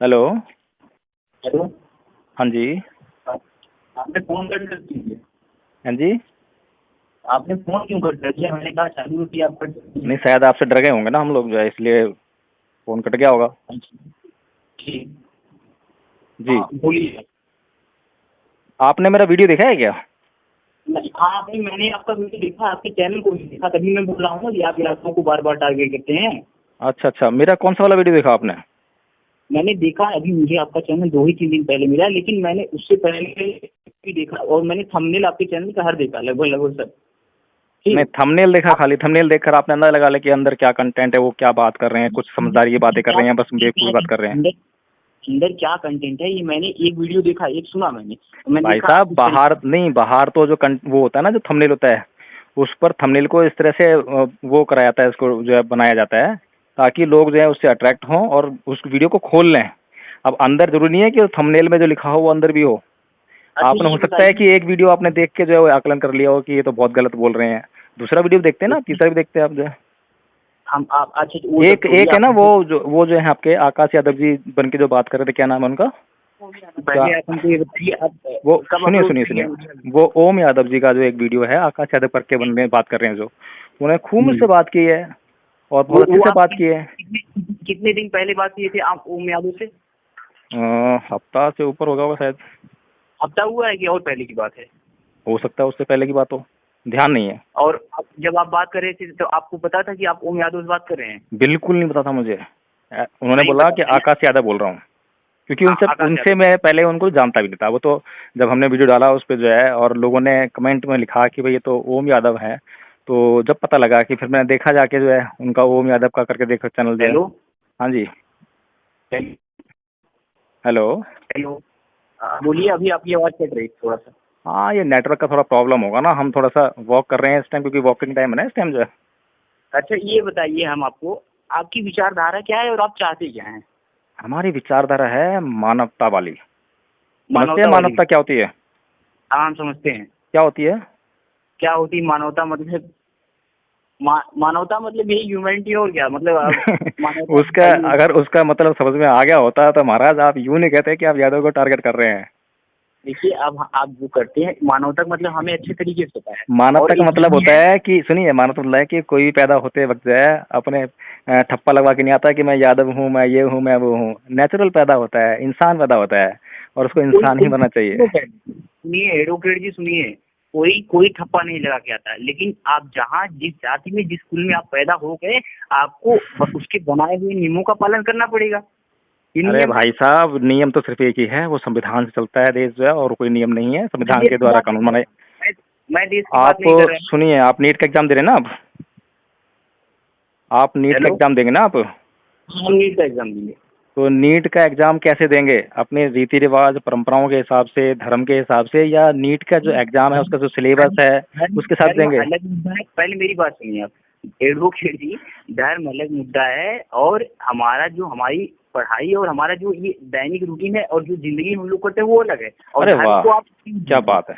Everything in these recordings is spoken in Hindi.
हेलो। हेलो। हाँ जी। आपने फोन कर दीजिए। हाँ जी। आपने फोन क्यों कर दिया? मैंने कहा चालू होती आप कर दीजिए। नहीं, शायद आपसे डर गए होंगे ना हम लोग जो है, इसलिए फ़ोन कट गया होगा। ठीक। जी। हाँ बोलिए। आपने मेरा वीडियो देखा है क्या? हाँ नहीं, मैंने आपका वीडियो देखा, आपके चैनल को नहीं देखा, तभी मैं बोल रहा हूँ कि आप लड़कों को बार बार टारगेट करते हैं। अच्छा अच्छा, मेरा कौन सा वाला वीडियो देखा आपने? मैंने देखा, अभी मुझे आपका चैनल 2 ही 3 दिन पहले मिला, लेकिन मैंने उससे पहले भी देखा और मैंने थंबनेल आपके चैनल का हर देखा, लगभग लगभग सब। नहीं, ठीक। थंबनेल देखा, आप खाली थंबनेल देखकर आपने अंदाजा लगा लिया कि अंदर क्या कंटेंट है, वो क्या बात कर रहे हैं, कुछ समझदारी की बातें कर रहे हैं, बस बेवकूफ़ी बात कर रहे हैं। अंदर क्या कंटेंट है ये मैंने एक वीडियो देखा, एक सुना मैंने, तो मैंने भाई देखा आप साहब, इस बाहर तरीके। नहीं, बाहर तो जो वो होता है ना, जो थंबनेल होता है, उस पर थंबनेल को इस तरह से वो कराया जाता है, इसको जो है बनाया जाता है ताकि लोग जो है उससे अट्रैक्ट हों और उस वीडियो को खोल लें। अब अंदर जरूरी नहीं है कि थंबनेल में जो लिखा हो वो अंदर भी हो। अच्छा आपने, ये हो सकता है बताइए। कि एक वीडियो आपने देख के जो है वो आकलन कर लिया हो कि ये तो बहुत गलत बोल रहे हैं, दूसरा वीडियो देखते हैं ना, तीसरा भी देखते हैं आप जो है। हम आप अच्छा वो सब एक छोड़िए, एक है आप ना, वो जो है आपके आकाश यादव जी बन के जो बात कर रहे थे, क्या नाम है उनका? क्या? पहले आप हमको ये बताइए, आप वो कब सुनिए अपलोड सुनिए करेंगे सुनिए, मुझे? वो ओम यादव जी का जो एक वीडियो है, आकाश यादव करके बंदे बात कर रहे हैं, जो उन्होंने खूब मुझसे हम्म। बात की है और बहुत अच्छे वो से आप बात की है। कितने दिन पहले बात किए थे आप ओम यादव से? हफ्ता से ऊपर होगा वो शायद। हफ्ता हुआ है कि और पहले की बात है? हो सकता है उससे पहले की बात हो, ध्यान नहीं है। और जब आप बात कर रहे थे तो आपको पता था कि आप ओम यादव से बात कर रहे हैं? बिल्कुल नहीं पता था मुझे। उन्होंने नहीं बोला पता कि था ना? आकाश यादव बोल रहा हूँ, क्योंकि उनसे आकाश उनसे यादव। मैं पहले उनको जानता भी नहीं था। वो तो जब हमने वीडियो डाला उस पे जो है, और लोगों ने कमेंट में लिखा कि भाई ये तो ओम यादव है, तो जब पता लगा कि फिर मैंने देखा जाके जो है उनका ओम यादव का करके देखा चैनल जो है। हेलो। हाँ जी। हेलो। हेलो। हेलो। बोलिए, अभी आपकी आवाज़ कट रही है थोड़ा सा। हाँ, ये नेटवर्क का थोड़ा प्रॉब्लम होगा ना, हम थोड़ा सा वॉक कर रहे हैं इस टाइम, क्योंकि वॉकिंग टाइम है ना इस टाइम जो है। अच्छा ये बताइए, हम आपको, आपकी विचारधारा क्या है और आप चाहते क्या हैं? हमारी विचारधारा है मानवता वाली। समझते हैं मानवता वाली। मानवता क्या होती है? हाँ हम समझते हैं। क्या होती है? क्या होती है मानवता? मतलब मानवता मतलब यही ह्यूमैनिटी, और क्या मतलब? आप मानवता उसका, बताइए। अगर उसका मतलब समझ में आ गया होता तो महाराज आप यूं नहीं कहते कि आप यादव को टारगेट कर रहे हैं। देखिए, अब आप जो करते हैं मानवता का मतलब हमें अच्छे तरीके से पता है। और मानवता का एक ये मतलब भी होता है। है कि, सुनिए, मानवता मतलब है कि कोई भी पैदा होते वक्त जो है अपने ठप्पा लगवा के नहीं आता कि मैं यादव हूँ, मैं ये हूँ, मैं वो हूँ। नेचुरल पैदा होता है, इंसान पैदा होता है, और उसको कोई इंसान ही कोई बनना चाहिए। सुनिए एडवोकेट जी, सुनिए, कोई कोई ठप्पा नहीं लगा के आता है, लेकिन आप जहाँ जिस जाति में जिस कुल में आप पैदा हो गए, आपको उसके बनाए हुए नियमों का पालन करना पड़ेगा। ये अरे नियम है। भाई साहब, नियम तो सिर्फ एक ही है, वो संविधान से चलता है देश जो है, और कोई नियम नहीं है, मैं संविधान देश के की द्वारा बात नहीं कानून कर बनाए। रहा। मैं देश की बात आप नहीं कर रहा हूँ। सुनिए, आप नीट का एग्जाम दे रहे हैं ना? आप नीट का हेलो। एग्जाम देंगे ना आप? हम नीट का एग्जाम देंगे। तो नीट का एग्जाम कैसे देंगे? अपने रीति रिवाज परंपराओं के हिसाब से, धर्म के हिसाब से, या नीट का जो एग्जाम है धर्म उसका जो सिलेबस है धर्म उसके साथ धर्म देंगे? अलग मुद्दा है, पहले मेरी बात सुनिए आप। एडवोकेट जी, धर्म अलग मुद्दा है, और हमारा जो हमारी पढ़ाई और हमारा जो ये दैनिक रूटीन है और जो जिंदगी हम लोग करते हैं वो अलग है, और अरे धर्म वाह, को आप क्या बात है!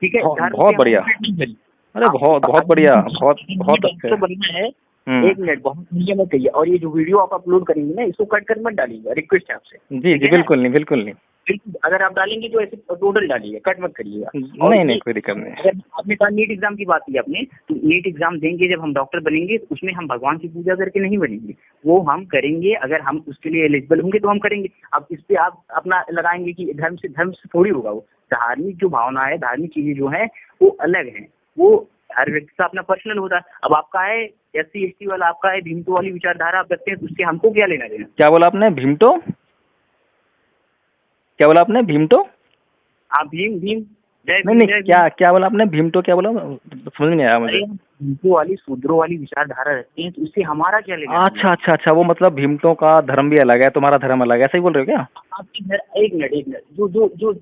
ठीक है, बहुत धर्म से बहुत हम बढ़िया। रिलेट नहीं करिए। अरे बहुत बहुत बढ़िया, बहुत ये बहुत अच्छे। डॉक्टर बनना है। एक हम्म। मिनट, बहुत मीडिया मत कहिए, और ये जो वीडियो आप अपलोड करेंगे ना, इसको कट कर मत डालिएगा, रिक्वेस्ट है आपसे, जी ठीक जी, है ना? बिल्कुल नहीं, बिल्कुल नहीं। बिल्कुल, अगर आप डालेंगे तो ऐसे टोटल डालिएगा, कट मत करिएगा। और नहीं नहीं, ये, कोई दिक्कत नहीं। अगर आपने कहा नीट एग्जाम की बात की आपने, तो नीट एग्जाम देंगे जब हम डॉक्टर बनेंगे, तो उसमें हम भगवान की पूजा करके नहीं बनेंगे, वो हम करेंगे, अगर हम उसके लिए एलिजिबल होंगे तो हम करेंगे। अब इस पे आप अपना लगाएंगे कि धर्म से थोड़ी होगा वो। धार्मिक जो भावना है, धार्मिक चीजें जो है वो अलग है, वो हर व्यक्ति का अपना पर्सनल होता है। अब आपका है SC ST वाला, आपका है भिंतो वाली विचारधारा आप रखते हैं, तो उससे हमको क्या लेना देना? क्या बोला आपने, भीमटो? क्या बोला आपने, भीमटो? आप भीम भीम, जय नहीं भीम नहीं, जय भीम। क्या क्या बोला आपने, भीमटो क्या बोला? समझ में नहीं आया मुझे। अरे हम हिंदू वाली शूद्रों वाली विचारधारा रखते हैं, तो उससे हमारा क्या लेना देना? अच्छा अच्छा अच्छा, वो मतलब भीमटों का धर्म भी अलग है, तुम्हारा धर्म अलग है, ऐसा ही बोल रहे हो क्या? आपके घर, एक मिनट, जो जो जो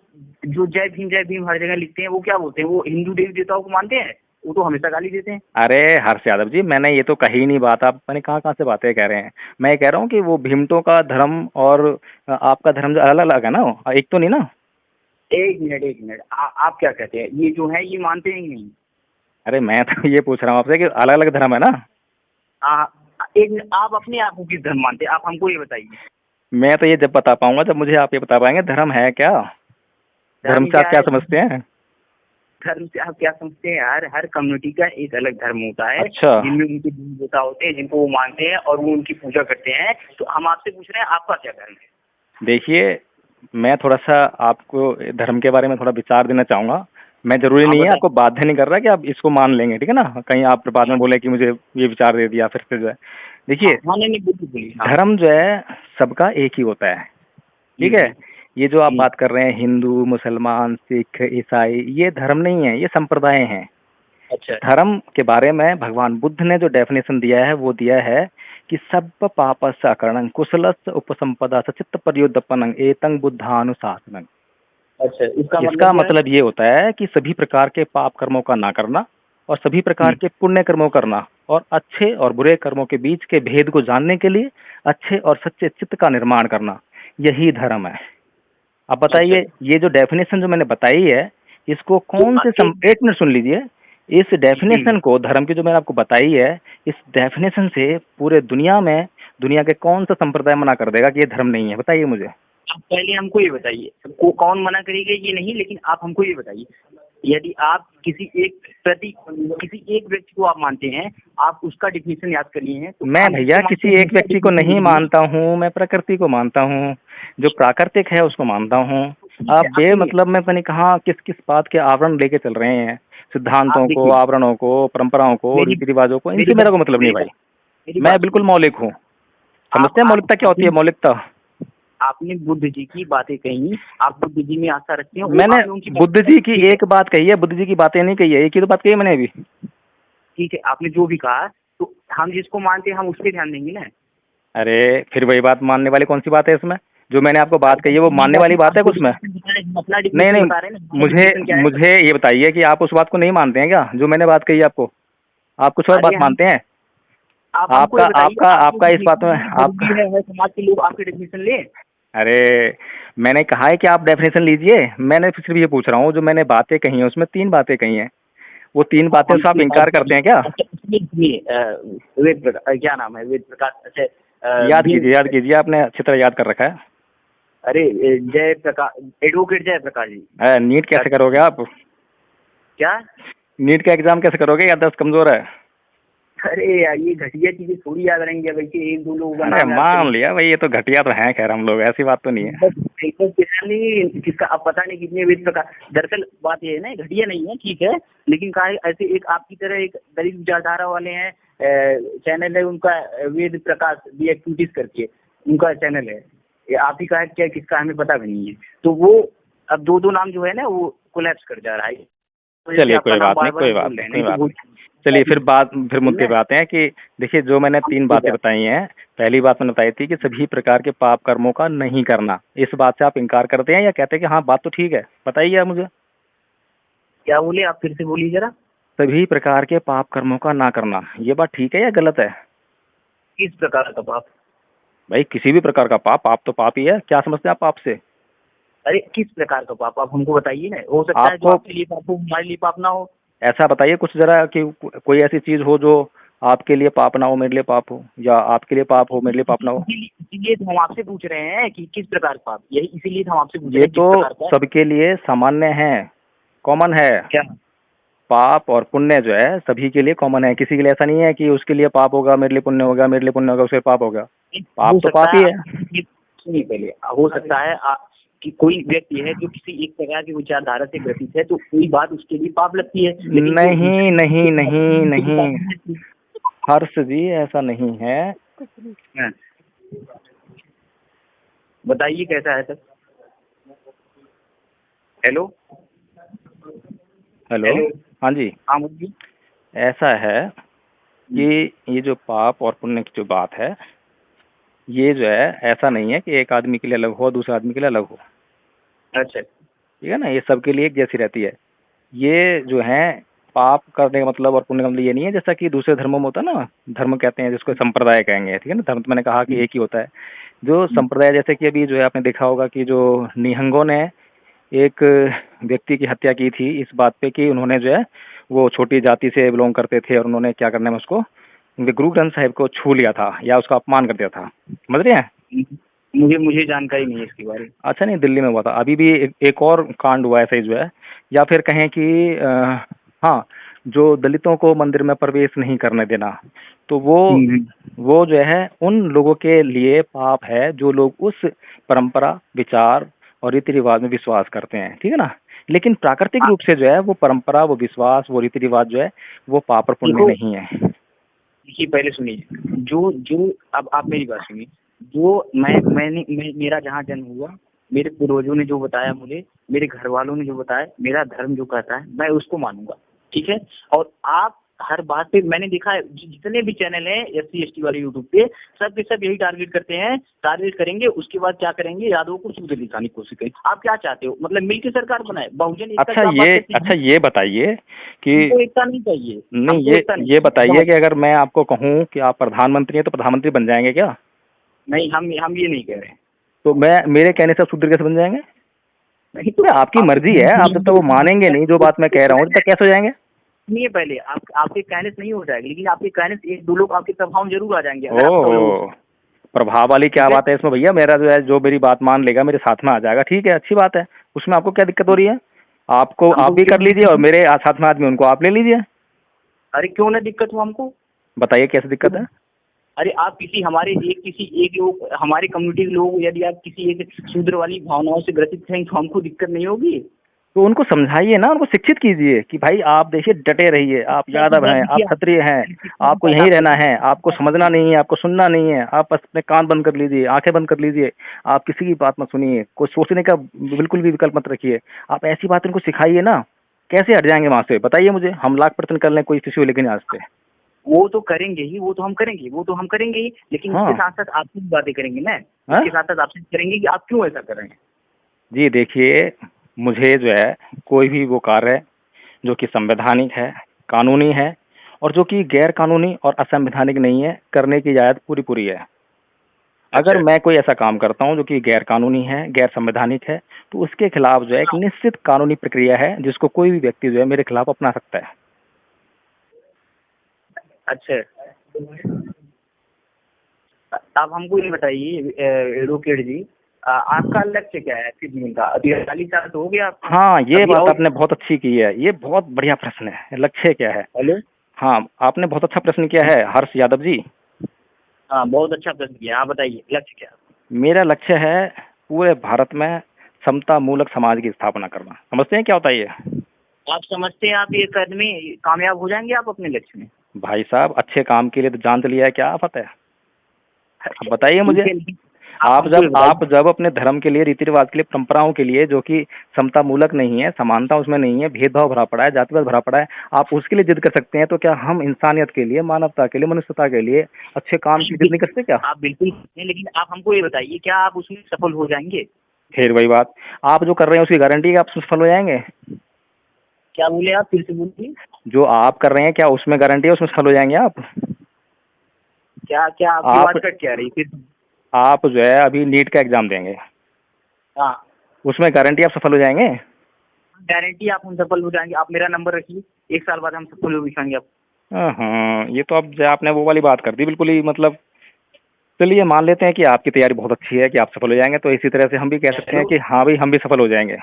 जो जय भीम हर जगह लिखते हैं, वो क्या बोलते हैं? वो हिंदू देवी देवताओं को मानते हैं? वो तो हमेशा गाली देते हैं। अरे हर्ष यादव जी, मैंने ये तो कही नहीं बात, आप मैंने कहाँ कहाँ से बातें कह रहे हैं। मैं ये कह रहा हूँ कि वो भीमटों का धर्म और आपका धर्म जो अलग अलग है ना, एक तो नहीं ना? एक मिनट, आप क्या कहते हैं? ये जो है ये मानते हैं कि नहीं? अरे मैं तो ये पूछ रहा हूँ आपसे कि अलग अलग धर्म है ना? एक मिनट, आप अपने आप को किस धर्म मानते हैं? आप हमको ये बताइए। मैं तो ये जब बता पाऊंगा जब मुझे आप ये बता पाएंगे धर्म है क्या, धर्म धर्म से आप क्या क्या है? समझते हैं? धर्म से आप क्या समझते हैं यार? हर कम्युनिटी का एक अलग धर्म होता है, अच्छा, जिनमें उनके देवी देवता होते हैं, जिनको वो मानते हैं और वो उनकी पूजा करते हैं। तो हम आपसे पूछ रहे हैं आपका क्या धर्म है? देखिए मैं थोड़ा सा आपको धर्म के बारे में थोड़ा विचार देना चाहूंगा। मैं जरूरी हाँ नहीं है, बताइए। आपको बाध्य नहीं कर रहा कि आप इसको मान लेंगे, ठीक है ना? कहीं आप बाद में बोले कि मुझे ये विचार दे दिया फिर से जो है। हाँ देखिए हाँ, नहीं नहीं, बिल्कुल बोलिए। हाँ धर्म जो है सबका एक ही होता है, ठीक है? हम्म, ये जो आप हम्म, बात कर रहे हैं हिंदू, मुसलमान, सिख, ईसाई, ये धर्म नहीं है, ये संप्रदाय हैं। अच्छा धर्म के बारे में भगवान बुद्ध ने जो डेफिनेशन दिया है वो दिया है कि सब पापस्य अकरणं कुशलस्य उपसंपदा सचित्त पर्युद्यपनं एतं बुद्धानुशासनं। अच्छा, इसका मतलब इसका क्या है? मतलब ये होता है कि सभी प्रकार के पाप कर्मों का ना करना और सभी प्रकार हम्म, के पुण्य कर्मों करना और अच्छे और बुरे कर्मों के बीच के भेद को जानने के लिए अच्छे और सच्चे चित्त का निर्माण करना, यही धर्म है। अब अच्छा। बताइए ये जो डेफिनेशन जो मैंने बताई है इसको तो कौन से एक एक मिनट सुन लीजिए। इस हम्म, डेफिनेशन को धर्म की जो मैंने आपको बताई है, इस डेफिनेशन से पूरे दुनिया में दुनिया के कौन सा संप्रदाय मना कर देगा कि ये धर्म नहीं है? बताइए मुझे। आप पहले हमको ये बताइए, कौन मना करेगा ये नहीं, लेकिन आप हमको ये बताइए, यदि आप किसी एक व्यक्ति को आप मानते हैं, आप उसका डिफिनेशन याद कर लिए हैं, तो मैं हम भैया जिसको मानते किसी हैं एक उसका व्यक्ति को डिफिनेशन नहीं लिख दिए। मानता हूँ, मैं प्रकृति को मानता हूँ, जो प्राकृतिक है उसको मानता हूँ। ठीक है, आप आप सुनिए। बेमतलब में पता नहीं कहाँ किस किस बात के आवरण लेके चल रहे हैं, आप सिद्धांतों को, देखिए, आवरणों को, परंपराओं को, मेरी रीति रिवाजों को, मेरी इनसे मेरा बात को मतलब नहीं मेरी भाई। बात मेरी मैं बात बिल्कुल सुनिए। मौलिक हूँ। आप समझते हैं आप मौलिकता क्या होती है? आपने मौलिकता आपने बुद्ध जी की बातें कही, आप बुद्ध जी में आस्था रखते हैं, वो मैंने आपने उनकी बुद्ध बात जी की ठीक है। एक बात कही है, बुद्ध जी की बातें नहीं कही है, एक ही तो बात कही है मैंने अभी। ठीक है, आपने जो भी कहा, तो हम जिसको मानते हैं हम उस पर ध्यान देंगे ना। अरे फिर वही बात मानने वाली कौन सी बात है इसमें? जो मैंने आपको बात कही है वो मानने वाली बात है हमको कुछ में? डिफिनेशन बता रहे हैं, हम अपना नहीं डिफिनेशन नहीं, बता रहे हैं ना, हमारा मुझे डिफिनेशन क्या है। मुझे ये बताइए कि आप उस बात को नहीं मानते हैं क्या जो मैंने बात कही है आपको? आप कुछ और अरे बात हम मानते हैं? आप हमको आपका ये बताइए, आपका आपके आपका इस बात डिफिनेशन में लेना आपका जरूरी है समाज के लोग आपके डिफिनेशन ले। अरे मैंने कहा है कि आप डेफिनेशन लीजिए, मैंने सिर्फ ये पूछ रहा हूँ जो मैंने बातें कही हैं उसमें 3 बातें कही हैं, वो 3 बातें हम से आप इनकार करते हैं क्या? अच्छा इसलिए इसलिए वेद प्रकाश, क्या नाम है, वेद प्रकाश, अच्छा याद कीजिए, आपने अच्छी तरह याद कर रखा है। अरे जय प्रकाश, एडवोकेट जय प्रकाश जी। नीट कैसे करोगे आप? क्या? नीट का एग्जाम कैसे करोगे? याददाश्त कमजोर है। अरे यार, ये घटिया चीजें थोड़ी याद रहेंगी, वैसे एक दो लोगों का अरे नाम याद मान करेंगे। लिया भाई, ये तो घटिया तो हैं, खैर हम लोग, ऐसी बात तो नहीं है। बस एक नहीं, किसका अब पता नहीं कितने वेद प्रकाश। दरअसल बात ये है ना, घटिया नहीं है, ठीक है, लेकिन कहा है, ऐसे एक आपकी तरह एक दलित विचारधारा वाले हैं, चैनल है उनका, वेद प्रकाश दी एक्टिविटीज करके उनका चैनल है, ये आप ही का है क्या, किसका हमें पता भी नहीं है। तो वो अब दो दो नाम जो है ना वो कोलैप्स कर जा रहा है, तो जैसे चलिए आपका कोई नाम बात नहीं, बार बार कोई हम बात बोल रहे नहीं, हैं, कोई नहीं तो बात वो नहीं। चलिए फिर मुद्दे पे आते हैं कि देखिए जो मैंने 3 बातें बताई हैं, पहली बात मैंने बताई थी कि सभी प्रकार के पाप कर्मों का नहीं करना। इस बात से आप इनकार करते हैं या कहते हैं कि हाँ बात तो ठीक है? बताइए आप मुझे। क्या बोले, आप फिर से बोलिए जरा। सभी प्रकार के पाप कर्मों का ना करना, ये बात ठीक है या गलत है? किस प्रकार का पाप? भाई किसी भी प्रकार का पाप, पाप तो पाप ही है। क्या समझते हैं आप पाप से? अरे किस प्रकार का पाप आप हमको बताइए ना, हो सकता है जो आपको आपके लिए पाप हो हमारे लिए पाप ना हो। ऐसा बताइए कुछ जरा कि कोई ऐसी चीज हो जो आपके लिए पाप ना हो मेरे लिए पाप हो, या आपके लिए पाप हो मेरे लिए पाप ना हो। इसीलिए तो हम आपसे पूछ रहे हैं कि किस प्रकार का पाप, यही इसीलिए तो हम आपसे पूछ रहे ये हैं किस तो प्रकार का। सबके लिए सामान्य है, कॉमन है। क्या? पाप और पुण्य जो है सभी के लिए कॉमन है, किसी के लिए ऐसा नहीं है कि उसके लिए पाप होगा मेरे लिए पुण्य होगा, मेरे लिए पुण्य होगा उसके लिए पाप होगा। हो पाप तो सकता पाप ही है, है। सुनिए पहले, हो सकता है कि कोई व्यक्ति है जो किसी एक प्रकार की विचारधारा से ग्रसित है, तो कोई बात उसके लिए पाप लगती है, लेकिन जो नहीं नहीं नहीं नहीं, नहीं। हर्ष जी ऐसा नहीं है। बताइए कैसा है सर? Hello hello. हेलो। हाँ जी। हाँ बोलिए। ऐसा है कि ये जो पाप और पुण्य की जो बात है, ये जो है ऐसा नहीं है कि एक आदमी के लिए अलग हो दूसरे आदमी के लिए अलग हो, अच्छा। ठीक है ना? ये सबके लिए एक जैसी रहती है। ये जो है पाप करने का मतलब और पुण्य का मतलब ये नहीं है जैसा कि दूसरे धर्मों में होता है ना, धर्म कहते हैं जिसको संप्रदाय कहेंगे, ठीक है ना? धर्म तो मैंने कहा कि एक ही होता है। जो संप्रदाय जैसे कि अभी जो है आपने देखा होगा कि जो निहंगों ने एक व्यक्ति की हत्या की थी इस बात पे कि उन्होंने जो है वो छोटी जाति से बिलोंग करते थे और उन्होंने क्या करने में उसको उनके गुरु ग्रंथ साहिब को छू लिया था या उसका अपमान कर दिया था, समझ रहे हैं? मुझे मुझे जानकारी नहीं है इसके बारे में। अच्छा, नहीं, दिल्ली में हुआ था। अभी भी एक और कांड हुआ है ऐसे ही जो है, या फिर कहें कि हाँ, जो दलितों को मंदिर में प्रवेश नहीं करने देना, तो वो जो है उन लोगों के लिए पाप है जो लोग उस परंपरा, विचार और रीति रिवाज में विश्वास करते हैं, ठीक है ना। लेकिन प्राकृतिक रूप से जो है वो परंपरा, वो विश्वास, वो रीति रिवाज जो है वो पाप और पुण्य देखो, नहीं है। देखिए पहले सुनिए, जो जो अब आप मेरी बात सुनिए। जो मेरा जहाँ जन्म हुआ, मेरे पूर्वजों ने जो बताया मुझे, मेरे घर वालों ने जो बताया, मेरा धर्म जो कहता है मैं उसको मानूंगा, ठीक है। और आप हर बात पे, मैंने देखा है जितने भी चैनल हैं SC ST वाले यूट्यूब पे, सब के सब यही टारगेट करते हैं, टारगेट करेंगे, उसके बाद क्या करेंगे, यादवों को सूत्र दिखाने की कोशिश करें। आप क्या चाहते हो, मतलब मिलकर सरकार बनाए, बहुजन एकता की आप बात करते हैं? अच्छा, ये बताइए कि हमको एकता नहीं चाहिए, नहीं, हमको एकता नहीं ये बताइए चाहिए। कि अगर मैं आपको कहूँ कि आप प्रधानमंत्री हैं तो प्रधानमंत्री बन जाएंगे क्या? नहीं, हम ये नहीं कह रहे हैं। तो मैं, मेरे कहने से आप शूद्र कैसे बन जाएंगे? नहीं तो अरे आपकी मर्जी है, आप जब तक वो मानेंगे नहीं जो बात मैं कह रहा हूँ, तब तक कैसे हो जाएंगे? सुनिए पहले, आपके कहने से नहीं हो जाएगा, लेकिन आपके कहने से एक दो लोग आपके प्रभाव में जरूर आ जाएंगे, अगर आप 100 लोगों ओह, प्रभाव वाली क्या ठीक है। बात है इसमें भैया? मेरा जो है, जो मेरी बात मान लेगा मेरे साथ में आ जाएगा, ठीक है, अच्छी बात है। उसमें आपको क्या दिक्कत हो रही है? आपको आप हमको भी कर क्यों, लीजिए और मेरे साथ में आदमी उनको आप ले लीजिए। अरे क्यों ना दिक्कत हो हमको? बताइए कैसे दिक्कत है? अरे आप किसी एक लोग, हमारे कम्युनिटी के लोग, यदि आप किसी एक शूद्र वाली भावनाओं से ग्रसित हैं तो हमको दिक्कत नहीं होगी? तो उनको समझाइए ना, उनको शिक्षित कीजिए कि भाई आप देखिए, डटे रहिए, आप यादव हैं, आप क्षत्रिय हैं, आपको यहीं रहना है, आपको समझना नहीं है, आपको सुनना नहीं है, आप बस अपने कान बंद कर लीजिए, आंखें बंद कर लीजिए, आप किसी की बात मत सुनिए, कोई सोचने का बिल्कुल भी विकल्प मत रखिए। आप ऐसी बात उनको सिखाइए ना, कैसे हट जाएंगे वहां से? बताइए मुझे, हम लाख % कर लें कोई किसी को लेकिन आज से। वो तो करेंगे ही, वो तो हम करेंगे ही, लेकिन हाँ, इसके साथ साथ आपकी भी बातें करेंगे ना, हाँ? इसके साथ साथ आपसे करेंगे कि आप क्यों ऐसा कर रहे हैं। जी देखिए, मुझे जो है कोई भी वो कार्य जो कि संवैधानिक है, कानूनी है और जो कि गैर कानूनी और असंवैधानिक नहीं है, करने की इजाज़त पूरी पूरी है। अगर अच्छा, मैं कोई ऐसा काम करता हूँ जो कि गैर कानूनी है, गैर संवैधानिक है, तो उसके खिलाफ जो है एक निश्चित कानूनी प्रक्रिया है जिसको कोई भी व्यक्ति जो है मेरे खिलाफ अपना सकता है। अच्छा। आप हमको ये बताइए एडवोकेट जी, आपका लक्ष्य क्या है आपके जीवन का? अभी 48 साल तो हो गया आपको। हाँ, ये अभी बात और, आपने बहुत अच्छी की है, ये बहुत बढ़िया प्रश्न है। लक्ष्य क्या है? हेलो, हाँ, आपने बहुत अच्छा प्रश्न किया है हर्ष यादव जी। हाँ बहुत अच्छा प्रश्न किया, आप बताइए लक्ष्य क्या है? मेरा लक्ष्य है पूरे भारत में समता मूलक समाज की स्थापना करना। समझते हैं क्या होता है ये? आप समझते हैं आप ये करने में कामयाब हो जाएंगे आप अपने लक्ष्य में? भाई साहब, अच्छे काम के लिए तो जान चली है, क्या आफत है? आप बताइए मुझे। ठीक है, लेकिन आप हमको ये जब आप बताइए। जब अपने धर्म के लिए, रीति रिवाज के लिए, परंपराओं के लिए, जो कि समता मूलक नहीं है, समानता उसमें नहीं है, भेदभाव भरा पड़ा है, जातिवाद भरा पड़ा है, आप उसके लिए जिद कर सकते हैं, तो क्या हम इंसानियत के लिए, मानवता के लिए, मनुष्यता के लिए अच्छे काम की जिद नहीं करते क्या? आप बिल्कुल नहीं, लेकिन आप हमको ये बताइए, क्या आप उसमें सफल हो जाएंगे? फिर वही बात, आप जो कर रहे हैं उसकी गारंटी है कि आप सफल हो जाएंगे? क्या बोले आप, फिर से बोलिए। जो आप कर रहे हैं, क्या उसमें गारंटी है उसमें सफल हो जाएंगे आप? क्या क्या आपकी आप बात कट क्या रही फिर? आप जो है अभी नीट का एग्जाम देंगे, हाँ, उसमें गारंटी आप सफल हो जाएंगे? गारंटी आप हम सफल हो जाएंगे। आप मेरा नंबर रखिए, 1 साल बाद हम सफल हो दिखाएंगे आप। हाँ, ये तो अब जो आपने वो वाली बात कर दी बिल्कुल ही, मतलब चलिए मान लेते हैं कि आपकी तैयारी बहुत अच्छी है कि आप सफल हो जाएंगे, तो इसी तरह से हम भी कह सकते हैं हेलो, कि हाँ भाई, हम भी सफल हो जाएंगे।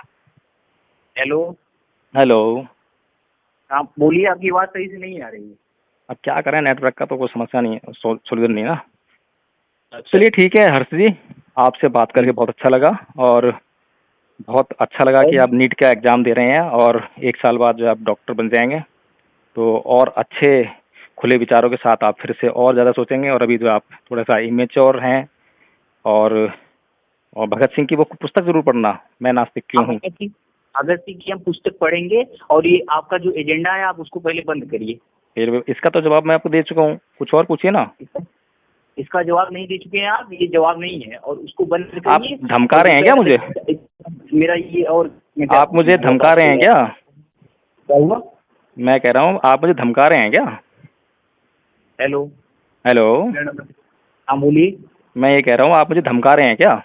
हेलो। हेलो। आप बोलिए, आपकी आवाज सही से नहीं आ रही है। अब क्या करें, नेटवर्क का तो कोई समस्या नहीं है, सोल्यूशन नहीं है ना। अच्छा, चलिए ठीक है हर्ष जी, आपसे बात करके बहुत अच्छा लगा, और बहुत अच्छा लगा कि और आप नीट का एग्जाम दे रहे हैं और 1 साल बाद जो आप डॉक्टर बन जाएंगे, तो और अच्छे खुले विचारों के साथ आप फिर से और ज़्यादा सोचेंगे। और अभी जो आप थोड़ा सा इमेच्योर हैं, और भगत सिंह की वो पुस्तक जरूर पढ़ना, मैं नास्तिक क्यों हम हूँ। भगत सिंह की हम पुस्तक पढ़ेंगे, और ये आपका जो एजेंडा है आप उसको पहले बंद करिए। फिर इसका तो जवाब मैं आपको दे चुका हूँ, कुछ और पूछिए ना। इसका जवाब नहीं दे चुके हैं आप, ये जवाब नहीं है, और उसको बंद आप करिए। धमका और रहे हैं क्या मुझे? मेरा ये, और आप मुझे धमका रहे हैं क्या? क्या हुआ? मैं कह रहा हूँ आप मुझे धमका रहे हैं क्या? Hello, hello. हाँ बोलिए। मैं ये कह रहा हूँ आप मुझे धमका रहे हैं क्या?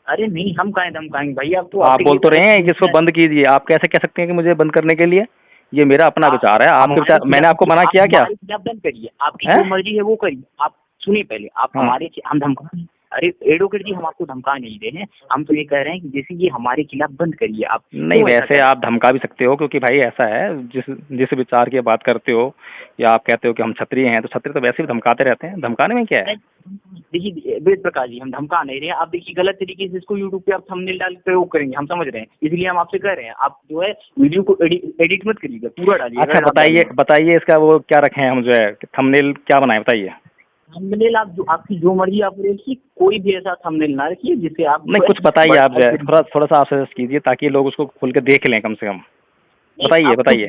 अरे नहीं, हम काहे धमकाएंगे भाई, आप तो आप आपके बोल लिए तो तो रहे सब हैं कि इसको कुछ बंद कीजिए, आप कैसे कह सकते हैं कि मुझे बंद करने के लिए? ये मेरा अपना आप विचार है, आपके हमारे विचार, मैंने आपको मना किया क्या? हमारे खिलाफ बंद करिए, आपकी है? जो मर्जी है वो करिए। आप सुनिए पहले, आप हाँ, हमारे हम धमका अरे एडवोकेट जी, हम आपको धमका नहीं रहे हैं, हम तो ये कह रहे हैं कि जैसे ये हमारे खिलाफ बंद करिए आप। नहीं, वैसे आप धमका भी सकते हो, क्योंकि भाई ऐसा है, जिस विचार की बात करते हो या आप कहते हो कि हम क्षत्रिय हैं, तो क्षत्रिय तो वैसे भी धमकाते रहते हैं, धमकाने में क्या है? देखिए वेद प्रकाश जी, हम धमका नहीं रहे हैं। आप देखिए गलत तरीके से इसको यूट्यूब पे आप थंबनेल डाल के प्रयोग करेंगे, हम समझ रहे हैं, इसलिए हम आपसे कह रहे हैं आप जो है वीडियो को एडिट मत करिएगा, पूरा डालिए। अच्छा, बताइए इसका वो क्या रखें हम, जो है थंबनेल क्या बनाए, बताइए। थंबनेल आप जो आपकी जो मर्जी आप रखिए, कोई भी ऐसा थंबनेल ना रखिए जिससे आप नहीं, कुछ बताइए आप, जो है थोड़ा सा आप सजेस्ट कीजिए ताकि लोग उसको खोल के देख लें कम से कम। बताइए।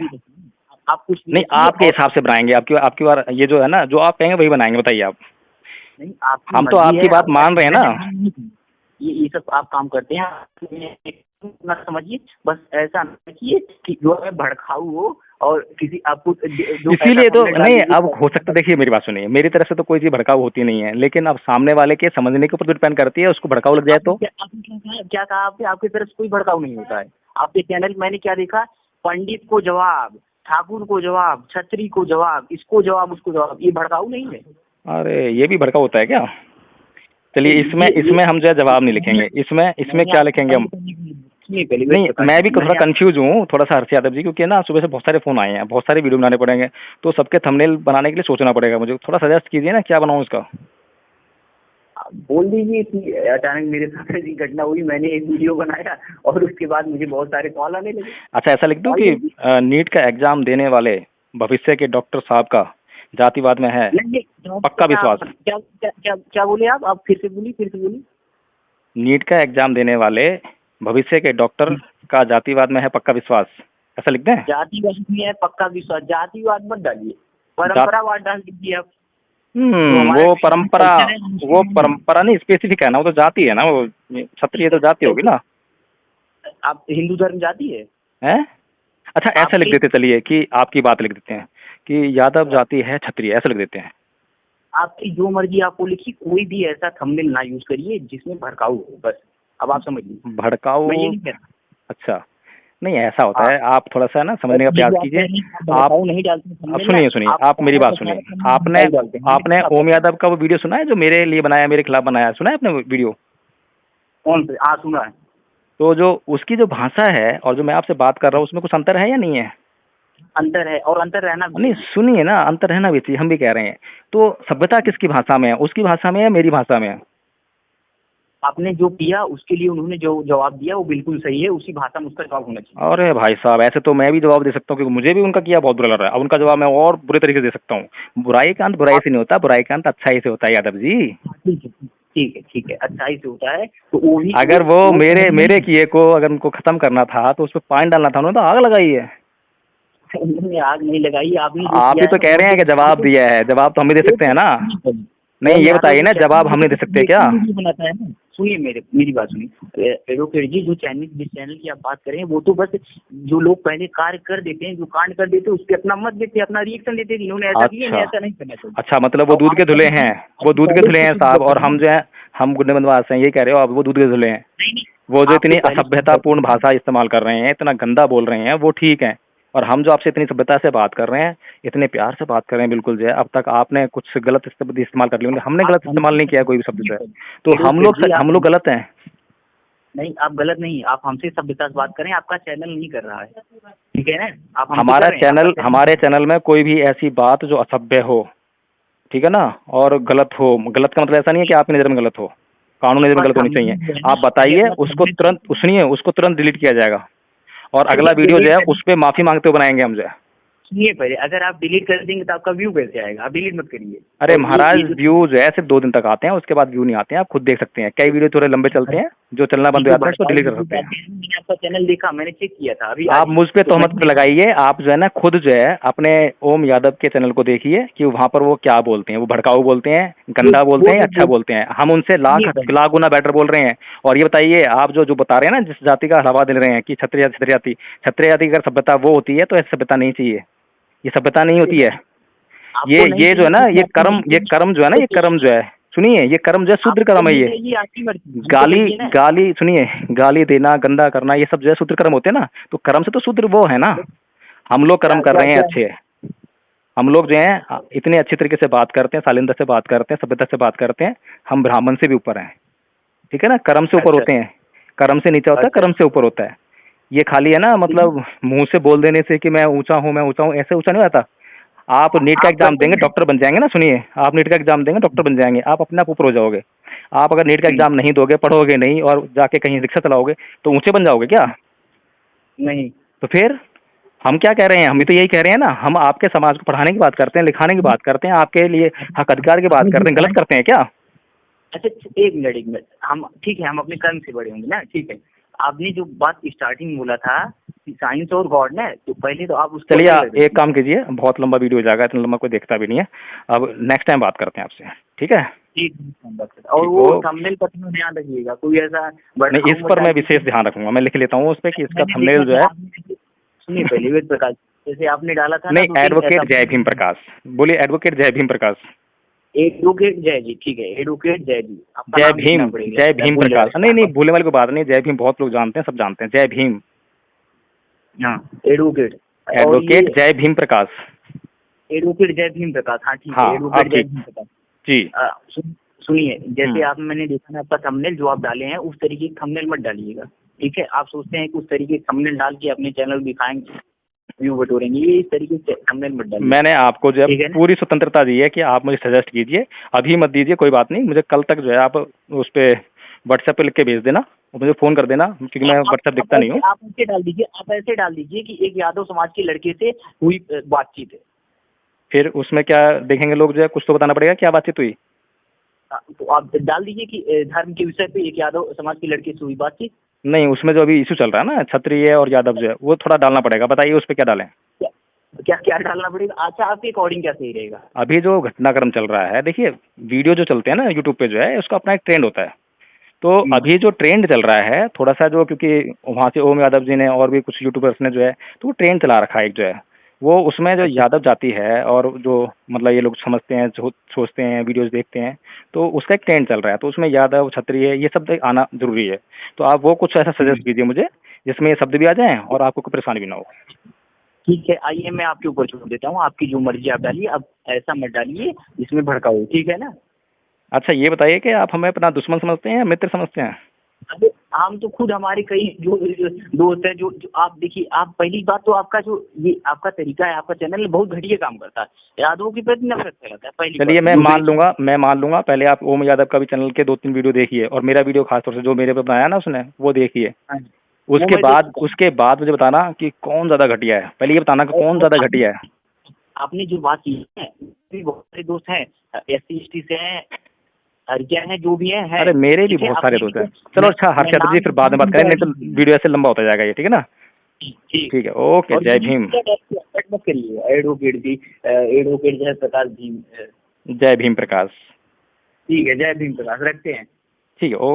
आप कुछ नहीं, आपके हिसाब से बनाएंगे, आपकी बार ये जो है ना, जो आप कहेंगे वही बनाएंगे, बताइए आप। नहीं, हम तो आपकी बात मान रहे हैं ना। ये सब आप काम करते हैं ना, समझिए, बस ऐसा ना रखिए कि जो है भड़काऊ हो और किसी आपको इसीलिए तो नहीं, अब हो सकता है, देखिए मेरी बात सुनिए, मेरी तरफ से तो कोई चीज भड़काऊ होती नहीं है, लेकिन अब सामने वाले के समझने के ऊपर डिपेंड करती है, उसको भड़काऊ लग जाए तो। क्या कहा आपने? आपकी तरफ से कोई भड़काऊ नहीं होता है। आपके चैनल मैंने क्या देखा, पंडित को जवाब, ठाकुर को जवाब, छत्री को जवाब, इसको जवाब, उसको जवाब, ये भड़काऊ नहीं है? अरे ये भी भड़काऊ होता है क्या? चलिए, इसमें हम जो है जवाब नहीं लिखेंगे, इसमें क्या लिखेंगे हम? नहीं, मैं भी थोड़ा कंफ्यूज हूँ, थोड़ा सा, हर्ष यादव जी, क्योंकि ना सुबह से बहुत सारे फोन आए हैं, बहुत सारे वीडियो बनाने पड़ेंगे, तो सबके थंबनेल बनाने के लिए सोचना पड़ेगा मुझे, थोड़ा सजेस्ट कीजिए ना, क्या बनाऊँ इसका? बोल दीजिए कि अचानक मेरे साथ ऐसी घटना हुई, मैंने एक वीडियो बनाया और उसके बाद मुझे बहुत सारे कॉल आने लगे। अच्छा, ऐसा लिख दूं कि नीट का एग्जाम देने वाले भविष्य के डॉक्टर साहब का जातिवाद में है पक्का विश्वास। क्या बोले आप फिर से बोलिए। नीट का एग्जाम देने वाले भविष्य के डॉक्टर का जातिवाद में है पक्का विश्वास, ऐसा लिख दें? जातिवाद में है पक्का विश्वास, जातिवाद मत डालिए, परंपरावाद डाल दीजिए आप। वो परंपरा नहीं, स्पेसिफिक है ना, वो तो जाति है ना, वो क्षत्रिय तो जाति होगी ना। आप हिंदू धर्म जाति है? अच्छा, ऐसा लिख देते, चलिए कि आपकी बात लिख देते हैं कि यादव जाति है क्षत्रिय, ऐसा लिख देते हैं। आपकी जो मर्जी आपको लिखिए, कोई भी ऐसा थंबनेल ना यूज करिए जिसमें भड़काऊ हो, बस। अब आप समझ लीजिए, भड़काऊ? मैं ये नहीं कह रहा। अच्छा, नहीं ऐसा होता है, आप थोड़ा सा ना समझने का प्रयास कीजिए। आप नहीं डालते, आप सुनिए, आप मेरी बात सुनिए। आपने ओम यादव का वो वीडियो सुना है जो मेरे लिए बनाया, मेरे खिलाफ बनाया, सुना है आपने वीडियो? कौन से? हाँ, सुना है। तो जो उसकी जो भाषा है और जो मैं आपसे बात कर रहा हूँ, उसमें कुछ अंतर है या नहीं है? अंतर है, और अंतर रहना भी। नहीं, सुनिए ना, अंतर रहना भी चाहिए, हम भी कह रहे हैं। तो सभ्यता किसकी भाषा में है, उसकी भाषा में है, मेरी भाषा में है? आपने जो किया उसके लिए उन्होंने जो जवाब दिया वो बिल्कुल सही है, उसी भाषा में उसका जवाब होना चाहिए। अरे भाई साहब, ऐसे तो मैं भी जवाब दे सकता हूँ, क्योंकि मुझे भी उनका किया बहुत बुरा लग रहा है, अब उनका जवाब मैं और बुरे तरीके से दे सकता हूँ। बुराई का अंत बुराई से नहीं होता, बुराई का अंत अच्छाई से होता है यादव जी। ठीक है, अच्छाई से होता है। तो वो भी, अगर वो मेरे किए को अगर उनको खत्म करना था तो उस पर पानी डालना था, उन्होंने तो आग लगाई है। उन्होंने आग नहीं लगाई, आपने आप ही तो कह रहे हैं कि जवाब दिया है, जवाब तो हम भी दे सकते हैं ना। नहीं, ये बताइए ना, जवाब हमने दे सकते हैं क्या? बनाता है ना। सुनिए मेरी बात सुनिए एडवोकेट जी, जिस चैनल की आप बात कर रहे हैं, वो तो बस जो लोग पहले कार्य कर देते हैं, जो कांड कर देते हैं, उस पर अपना मत देते, अपना रिएक्शन देते हैं कि इन्होंने ऐसा किया, ऐसा नहीं करना चाहिए। अच्छा, मतलब वो दूध के धुले हैं, वो दूध के धुले हैं साहब, और हम जो है, हम गुंडे बदमाश हैं, ये कह रहे हो आप? वो दूध के धुले हैं? वो जो इतनी असभ्यतापूर्ण भाषा इस्तेमाल कर रहे हैं, इतना गंदा बोल रहे हैं, वो ठीक है, और हम जो आपसे इतनी सभ्यता से बात कर रहे हैं, इतने प्यार से बात कर रहे हैं, बिल्कुल जो है, अब तक आपने कुछ गलत शब्द इस्तेमाल कर लिए, हमने गलत इस्तेमाल नहीं किया कोई भी शब्द जो है, तो हम लोग गलत हैं? नहीं, आप गलत नहीं, आप हमसे सभ्यता से बात करें, आपका चैनल नहीं कर रहा है, ठीक है ना? आप हमारे चैनल में कोई भी ऐसी बात जो असभ्य हो, ठीक है ना, और गलत हो, गलत का मतलब ऐसा नहीं है कि आपकी नज़र में गलत हो, कानून नज़र में गलत होनी चाहिए, आप बताइए, उसको तुरंत डिलीट किया जाएगा, और अगला वीडियो जो है उस पर माफी मांगते हुए बनाएंगे हम जो है। सुनिए पहले, अगर आप डिलीट कर देंगे तो आपका व्यू कैसे आएगा? आप डिलीट मत करिए। अरे महाराज, व्यू जो है सिर्फ 2 दिन तक आते हैं, उसके बाद व्यू नहीं आते हैं, आप खुद देख सकते हैं, कई वीडियो थोड़े लंबे चलते हैं, जो चलना बंद हो जाता है उसको डिलीट कर सकते हैं। मैंने आपका चैनल देखा, मैंने चेक किया था अभी। आप मुझ पे तोहमत लगाइए, आप जो है ना खुद जो है अपने ओम यादव के चैनल को देखिए कि वहाँ पर वो क्या बोलते हैं, वो भड़काऊ बोलते हैं, गंदा बोलते हैं या अच्छा बोलते हैं, हम उनसे लाख गुना बेटर बोल रहे हैं। और ये बताइए, आप जो बता रहे हैं ना, जिस जाति का हवा दे रहे हैं कि क्षत्रिय जाति की अगर सभ्यता वो होती है तो ऐसी सभ्यता नहीं चाहिए, ये सभ्यता नहीं होती है। ये जो है ना, ये कर्म जो है ना, ये कर्म जो है, सुनिए, ये कर्म जो है शूद्र कर्म है, ये गाली सुनिए, गाली देना, गंदा करना, ये सब जो है शूद्र कर्म होते हैं ना, तो कर्म से तो शूद्र वो है ना, हम लोग कर्म कर रहे हैं अच्छे। हम लोग जो हैं इतने अच्छे तरीके से बात करते हैं, शालीनता से बात करते हैं, सभ्यता से बात करते हैं, हम ब्राह्मण से भी ऊपर हैं, ठीक है ना, कर्म से ऊपर अच्छा होते हैं, कर्म से नीचा होता है, अच्छा कर्म से ऊपर होता है। ये खाली है ना, मतलब मुंह से बोल देने से कि मैं ऊंचा हूँ, ऐसे ऊंचा नहीं होता। आप नीट का आप एग्जाम करते देंगे, हैं। डॉक्टर बन जाएंगे ना, सुनिए, आप नीट का एग्जाम देंगे, डॉक्टर बन जाएंगे, आप अपने आप ऊपर हो जाओगे। आप अगर नीट का हम्म, एग्जाम नहीं दोगे, पढ़ोगे नहीं और जाके कहीं रिक्शा चलाओगे तो ऊंचे बन जाओगे क्या? नहीं तो फिर हम क्या कह रहे हैं, हम भी तो यही कह रहे हैं ना, हम आपके समाज को पढ़ाने की बात करते हैं, लिखाने की बात करते हैं, आपके लिए हक अधिकार की बात आपने जो करते हैं, गलत करते हैं क्या? अच्छा 1 मिनट हम ठीक है, हम अपने कर्म से बड़े होंगे ना, ठीक है। आपने जो बात स्टार्टिंग में बोला था कि साइंस और गॉड ना, तो पहले तो आप उसको चलिए अलग रख एक दीजिए। काम कीजिए, बहुत लंबा वीडियो हो जाएगा, इतना लंबा कोई देखता भी नहीं है। अब नेक्स्ट टाइम बात करते हैं आपसे, ठीक है? ठीक है, हम बात करते हैं। और ठीक, वो ओ थंबनेल पर तो ध्यान रखिएगा, कोई ऐसा नहीं, भड़काऊ इस मत पर मैं डालिए। विशेष ध्यान रखूंगा, मैं लिख लेता हूँ उस पर कि इसका मैंने देखा थंबनेल जो कि है। आपने सुनिए पहले वेद प्रकाश, जैसे आपने डाला था ना नहीं, 2-3 एडवोकेट जय भीम थंबनेल। प्रकाश, बोलिए एडवोकेट जय भीम प्रकाश। एडवोकेट जय जी, ठीक है, एडवोकेट जय जी, आपका जय नाम लिखना भीम, पड़ेगा, जय मैं भीम भूल प्रकाश, जाएगा। नहीं नहीं, भूलने वाली कोई बात नहीं, जय भीम बहुत लोग जानते हैं, सब जानते हैं, जय भीम। हाँ एडवोकेट। और ये एडवोकेट जय भीम प्रकाश। एडवोकेट जय भीम प्रकाश, हाँ ठीक है, हाँ, अब एडवोकेट जय ठीक। भीम प्रकाश। जी। सुनिए, जैसे हम्म। आप मैंने देखा ना आपका थंबनेल जो आप डाले हैं, उस तरीके की थंबनेल मत डालिएगा, ठीक है। आप सोचते हैं कि उस तरीके की थंबनेल डाल के अपने चैनल दिखाएंगे, व्यू बटोरेंगे, ये इस तरीके से थंबनेल मत डालिए, मैंने आपको जो है ठीक है ना। पूरी स्वतंत्रता दी है कि आप मुझे सजेस्ट कीजिए, अभी मत दीजिए, कोई बात नहीं, मुझे कल तक जो है आप उस पे व्हाट्सएप पे लिख के भेज देना और मुझे फ़ोन कर देना, क्योंकि मैं व्हाट्सएप दिखता नहीं हूँ। आप ऐसे डाल दीजिए, आप ऐसे डाल दीजिए कि एक यादव समाज के लड़के से हुई बातचीत है। फिर उसमें क्या देखेंगे लोग, जो है कुछ तो बताना पड़ेगा, क्या बातचीत हुई? तो आप डाल दीजिए कि धर्म के विषय पे एक यादव समाज के लड़के से हुई बातचीत। नहीं, उसमें जो अभी इशू चल रहा है ना, क्षत्रिय और यादव जो है, वो थोड़ा डालना पड़ेगा, बताइए उस पर क्या डालें? क्या क्या क्या डालना पड़ेगा? अच्छा, आपके अकॉर्डिंग क्या सही रहेगा? अभी जो घटनाक्रम चल रहा है, देखिए, वीडियो जो चलते हैं ना यूट्यूब पे, जो है उसका अपना एक ट्रेंड होता है। तो अभी जो ट्रेंड चल रहा है थोड़ा सा, जो क्योंकि वहाँ से ओम यादव जी ने और भी कुछ यूट्यूबर्स ने जो है, तो वो ट्रेंड चला रखा है एक, जो है वो, उसमें जो अच्छा यादव जाति है और जो मतलब ये लोग समझते हैं, सोचते हैं, वीडियोस देखते हैं, तो उसका एक ट्रेंड चल रहा है, तो उसमें यादव, क्षत्रिय, ये सब आना जरूरी है। तो आप वो कुछ ऐसा सजेस्ट कीजिए मुझे जिसमें ये शब्द भी आ जाएं और आपको कोई परेशानी भी ना हो। ठीक है, आइए मैं आपके ऊपर छोड़ देता हूँ, आपकी जो मर्जी आप डालिए, अब ऐसा मत डालिए जिसमें भड़काऊ, ठीक है ना। अच्छा, ये बताइए कि आप हमें अपना दुश्मन समझते हैं या मित्र समझते हैं? अबे हम तो खुद, हमारे कई जो दोस्त हैं, जो आप देखिए, आप पहली बात तो आपका जो ये आपका तरीका है, आपका चैनल बहुत घटिया काम करता है, यादवों के प्रति नफरत फैलाता है, पहली चलिए, बात मैं जो मान लूंगा, मैं मान लूंगा, पहले आप ओम यादव का भी चैनल के 2-3 वीडियो देखिए और मेरा वीडियो खासतौर से जो मेरे पे बनाया ना उसने, वो देखिए। हाँ, वो मैं देख चुका हूँ। उसके बाद मुझे बताना कि कौन ज्यादा घटिया है, पहले ये बताना कि कौन और ज्यादा घटिया है। आपने जो बात की है, भी बहुत सारे दोस्त हैं, SC ST से हैं, हरिजन हैं, जो भी हैं, अरे मेरे भी ठीक है। बहुत सारे अपने दोस्त भी हैं। तो चलो अच्छा मैं हर्षद जी, नाम फिर बाद में बात करें, नहीं तो वीडियो ऐसे लंबा होता जाएगा ये, ठीक है ना? ठीक। ठीक है, ओके, और जय वीडियो भीम। क्या मत करिए, एडवोकेट जी, एडवोकेट जय प्रकाश जी, जय भीम प्रकाश। ठीक है, जय भीम प्रकाश, रखते हैं। ठीक है, ओके।